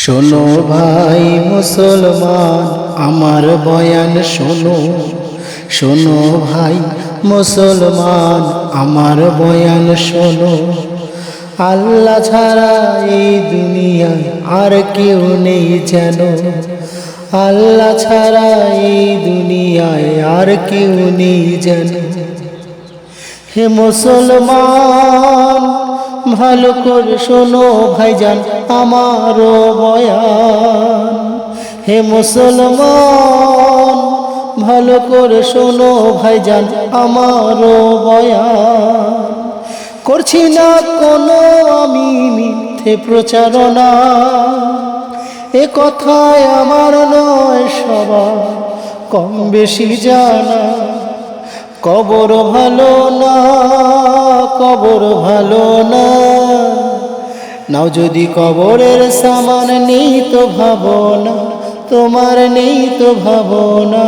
শোনো ভাই মুসলমান আমার বয়ান শোনো, শোনো ভাই মুসলমান আমার বয়ান শোনো। আল্লাহ ছাড়া এই দুনিয়ায় আর কেউ নেই যেন, আল্লাহ ছাড়া এই দুনিয়ায় আর কেউ নেই যেন। হে মুসলমান ভালো করে শোনো ভাইজান আমারও বয়ান। হে মুসলমান ভালো করে শোনো ভাইজান আমারও বয়ান। করছি না কোনো আমি মিথ্যে প্রচারণা, এ কথায় আমার নয় সবার কম বেশি জানা। কবর ভালো না, কবর ভালো না, নাও যদি কবরের সামান নেই তো ভাবনা, তোমার নেই তো ভাবনা।